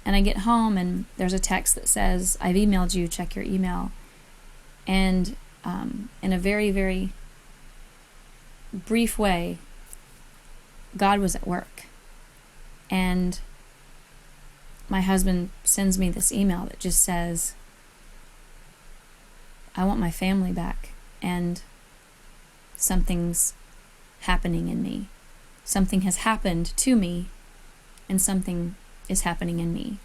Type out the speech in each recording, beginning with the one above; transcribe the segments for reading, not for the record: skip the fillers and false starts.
And I get home and there's a text that says, I've emailed you, check your email. And in a very, very brief way, God was at work. And my husband sends me this email that just says, I want my family back, and something's happening in me. Something has happened to me, and something is happening in me.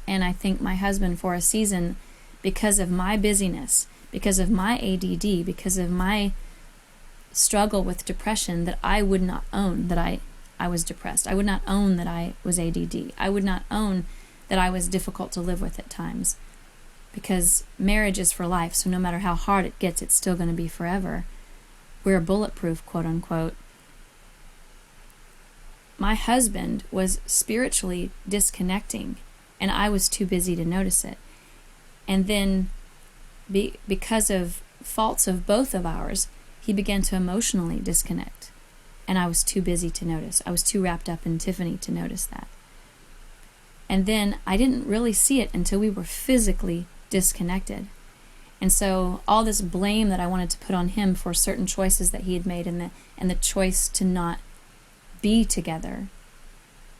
And I think my husband, for a season, because of my busyness, because of my ADD, because of my struggle with depression, that I would not own that I was depressed. I would not own that I was ADD. I would not own that I was difficult to live with at times. Because marriage is for life, so no matter how hard it gets, it's still going to be forever. We're bulletproof, quote unquote. My husband was spiritually disconnecting, and I was too busy to notice it. And then, because of faults of both of ours, he began to emotionally disconnect. And I was too busy to notice. I was too wrapped up in Tiffany to notice that. And then I didn't really see it until we were physically disconnected. And so all this blame that I wanted to put on him for certain choices that he had made, and the choice to not be together,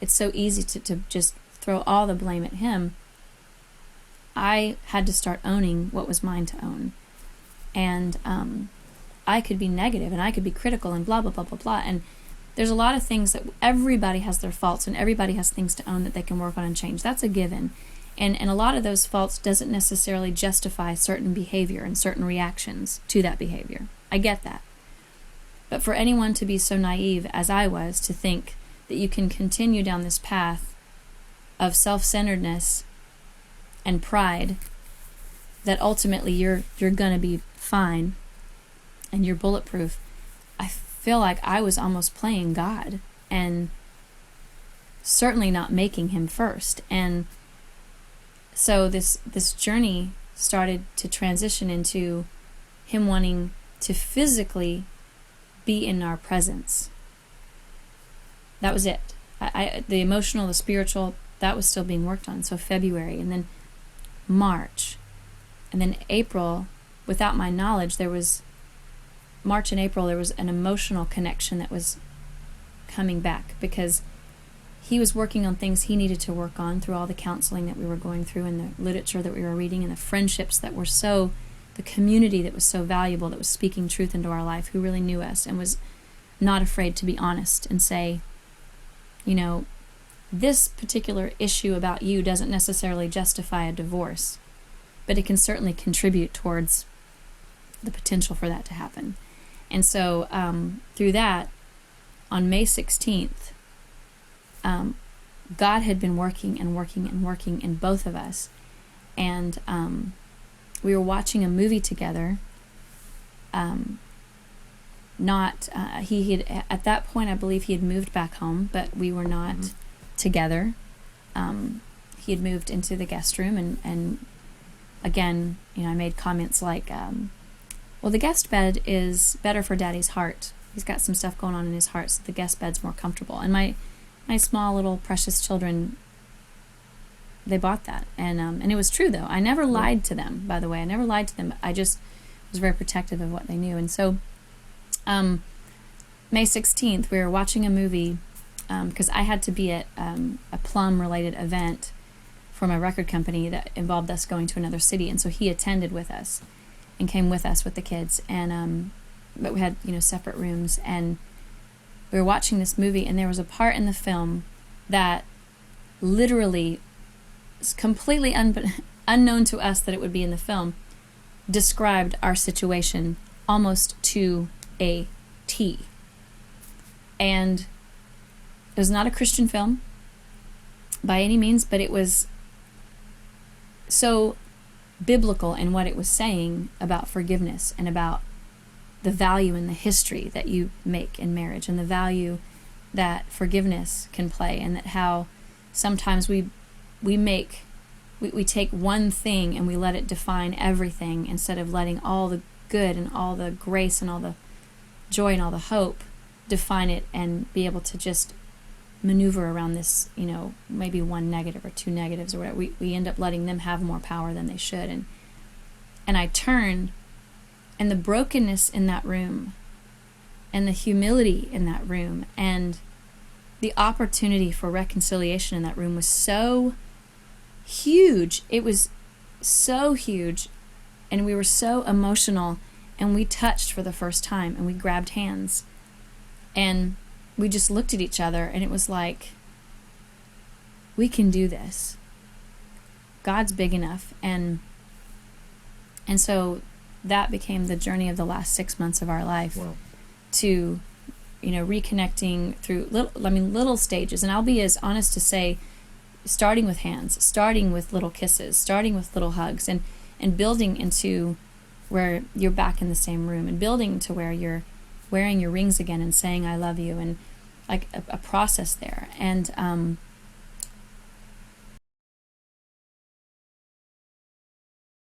it's so easy to just throw all the blame at him. I had to start owning what was mine to own. And I could be negative and I could be critical and blah, blah, blah, blah, blah. And there's a lot of things that everybody has their faults, and everybody has things to own that they can work on and change. That's a given. And a lot of those faults doesn't necessarily justify certain behavior and certain reactions to that behavior. I get that. But for anyone to be so naive as I was to think that you can continue down this path of self-centeredness and pride, that ultimately you're going to be fine and you're bulletproof, I feel like I was almost playing God and certainly not making him first. And so this journey started to transition into him wanting to physically be in our presence. That was it. The emotional, the spiritual, that was still being worked on. So February, and then March, and then April. Without my knowledge, March and April, there was an emotional connection that was coming back, because he was working on things he needed to work on through all the counseling that we were going through, and the literature that we were reading, and the friendships that were the community that was so valuable, that was speaking truth into our life, who really knew us and was not afraid to be honest and say, this particular issue about you doesn't necessarily justify a divorce, but it can certainly contribute towards the potential for that to happen. And so through that, on May 16th, God had been working and working and working in both of us. And we were watching a movie together. He had, at that point, I believe he had moved back home, but we were not together. He had moved into the guest room, and again, I made comments like, well, the guest bed is better for Daddy's heart. He's got some stuff going on in his heart, so the guest bed's more comfortable. And my small little precious children, they bought that. And it was true, though. I never lied to them, by the way. I never lied to them. I just was very protective of what they knew. And so May 16th, we were watching a movie, because I had to be at a Plumb-related event for my record company that involved us going to another city. And so he attended with us and came with us with the kids. And but we had, separate rooms. And we were watching this movie, and there was a part in the film that literally, completely unknown to us that it would be in the film, described our situation almost to a T. And it was not a Christian film by any means, but it was so biblical in what it was saying about forgiveness and about the value and the history that you make in marriage, and the value that forgiveness can play, and that how sometimes we take one thing and we let it define everything, instead of letting all the good and all the grace and all the joy and all the hope define it, and be able to just maneuver around this, maybe one negative or two negatives or whatever. We end up letting them have more power than they should. And I turn, and the brokenness in that room, and the humility in that room, and the opportunity for reconciliation in that room was so huge. It was so huge, and we were so emotional, and we touched for the first time, and we grabbed hands, and we just looked at each other, and it was like, we can do this. God's big enough. And so that became the journey of the last 6 months of our life. Wow. To, reconnecting through little stages. And I'll be as honest to say, starting with hands, starting with little kisses, starting with little hugs, and building into where you're back in the same room, and building to where you're wearing your rings again and saying I love you, and like a process there. And